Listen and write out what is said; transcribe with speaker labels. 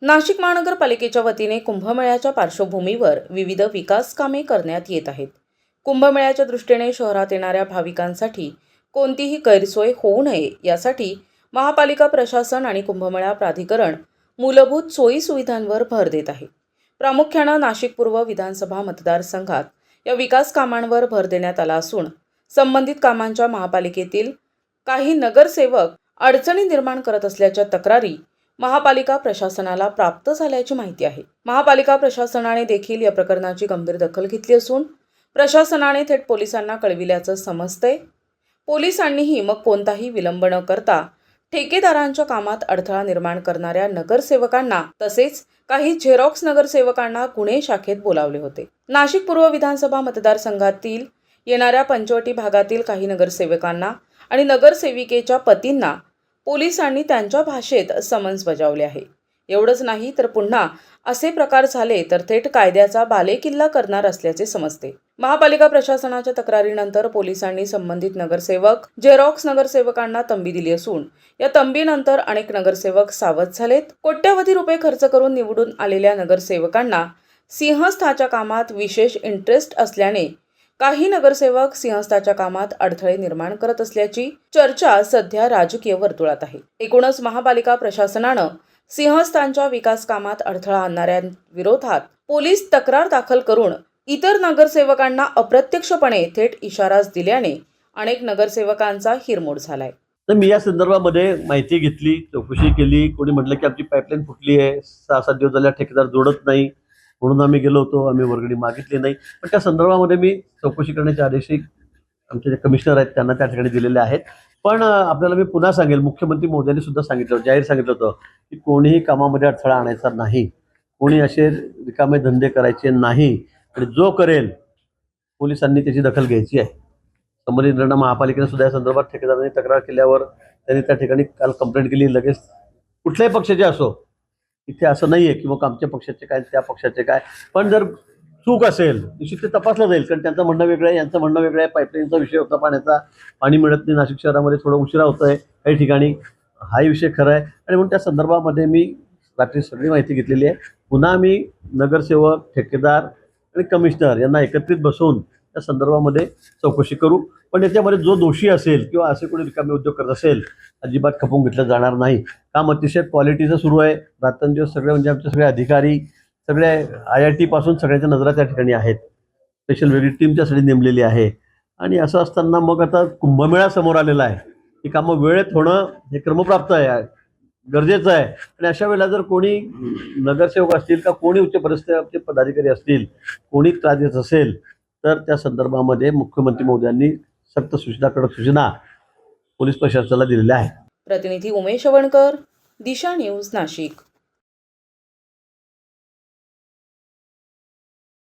Speaker 1: नाशिक महानगरपालिकेच्या वतीने कुंभमेळ्याच्या पार्श्वभूमीवर विविध विकास कामे करण्यात येत आहेत। कुंभमेळ्याच्या दृष्टीने शहरात येणाऱ्या भाविकांसाठी कोणतीही गैरसोय होऊ नये यासाठी महापालिका प्रशासन आणि कुंभमेळा प्राधिकरण मूलभूत सोयी सुविधांवर भर देत आहे। प्रामुख्याने नाशिक पूर्व विधानसभा मतदारसंघात या विकास कामांवर भर देण्यात आला असून संबंधित कामांच्या महापालिकेतील काही नगरसेवक अडचणी निर्माण करत असल्याच्या तक्रारी महापालिका प्रशासनाला प्राप्त झाल्याची माहिती आहे। महापालिका प्रशासनाने देखील या प्रकरणाची गंभीर दखल घेतली असून प्रशासनाने थेट पोलिसांना कळविल्याचं समजतंय। पोलिसांनीही मग कोणताही विलंब न करता ठेकेदारांच्या कामात अडथळा निर्माण करणाऱ्या नगरसेवकांना तसेच काही झेरॉक्स नगरसेवकांना गुन्हे शाखेत बोलावले होते। नाशिक पूर्व विधानसभा मतदारसंघातील येणाऱ्या पंचवटी भागातील काही नगरसेवकांना आणि नगरसेविकेच्या पतींना पोलिसांनी त्यांच्या भाषेत समन्स बजावले आहे। एवढंच नाही तर पुन्हा असे प्रकार झाले तर थेट कायद्याचा बालेकिल्ला करणार असल्याचे समजते। महापालिका प्रशासनाच्या तक्रारीनंतर पोलिसांनी संबंधित नगरसेवक झेरॉक्स नगरसेवकांना तंबी दिली असून या तंबीनंतर अनेक नगरसेवक सावध झालेत। कोट्यवधी रुपये खर्च करून निवडून आलेल्या नगरसेवकांना सिंहस्थाच्या कामात विशेष इंटरेस्ट असल्याने काही नगरसेवक सिंहस्थाच्या कामात अडथळे निर्माण करत असल्याची चर्चा सध्या राजकीय वर्तुळात आहे। एकूणच महापालिका प्रशासनानं सिंहस्थांच्या विकास कामात अडथळा आणणाऱ्यांविरोधात पोलीस तक्रार दाखल करून इतर नगरसेवकांना अप्रत्यक्षपणे थेट इशाराच दिल्याने अनेक नगरसेवकांचा हिरमोड झालाय।
Speaker 2: तर मी या संदर्भामध्ये माहिती घेतली, चौकशी केली। कोणी म्हटलं की आमची पाईपलाईन फुटली आहे, 6-7 दिवस झाले ठेकेदार जोडत नाही, म्हणून आम्ही गेलो होतो, आम्ही वर्गणी मागितली नाही। पण त्या संदर्भामध्ये मी चौकशी करण्याचे आदेश आमचे जे कमिशनर आहेत त्यांना त्या ठिकाणी दिलेले आहेत। पण आपल्याला मी पुन्हा सांगेल, मुख्यमंत्री महोदयांनी सुद्धा सांगितलं, जाहीर सांगितलं होतं की कोणीही कामामध्ये अडथळा आणायचा नाही, कोणी असे रिकामे धंदे करायचे नाही आणि जो करेल पोलिसांनी त्याची दखल घ्यायची आहे। संबंधित निर्णय महापालिकेने सुद्धा या संदर्भात ठेकेदारांनी तक्रार केल्यावर त्यांनी त्या ठिकाणी काल कंप्लेंट केली। लगेच कुठल्याही पक्षाचे असो, इथे असं नाहीये की मग आमच्या पक्षाचे काय त्या पक्षाचे काय, पण जर चूक असेल निश्चित ते तपासलं जाईल। कारण त्यांचं म्हणणं वेगळं आहे, यांचं म्हणणं वेगळं आहे। पाईपलाईनचा विषय होता, पाण्याचा, पाणी मिळत नाही नाशिक शहरामध्ये, थोडं उशिरा होत आहे काही ठिकाणी, हाही विषय खरा आहे। आणि म्हणून त्या संदर्भामध्ये मी रात्री सगळी माहिती घेतलेली आहे। पुन्हा मी नगरसेवक, ठेकेदार आणि कमिशनर यांना एकत्रित बसवून त्या संदर्भामध्ये चौकशी करू। पण याच्यामध्ये जो दोषी असेल किंवा असे कोणी रिकामे उद्योग करत असेल अजिबात खपवून घेतलं जाणार नाही। काम अतिशय क्वालिटीचं सुरू आहे। रात्रंदिवस सगळे म्हणजे आमचे सगळे अधिकारी, सगळे IIT पासून सगळ्यांच्या नजरा त्या ठिकाणी आहेत। स्पेशल वेगळी टीम त्यासाठी नेमलेली आहे। आणि असं असताना मग आता कुंभमेळा समोर आलेला आहे, ही कामं वेळेत होणं हे क्रमप्राप्त आहे, गरजेचं आहे। आणि अशा वेळेला जर कोणी नगरसेवक असतील का कोणी उच्च पदाधिकारी पदाधिकारी असतील, कोणी त्रास देत असेल तर त्या संदर्भामध्ये मुख्यमंत्री महोदयांनी सक्त सूचना, कडक सूचना पोलीस प्रशासनाला दिलेल्या आहेत।
Speaker 1: प्रतिनिधी उमेश वणकर, दिशा न्यूज, नाशिक।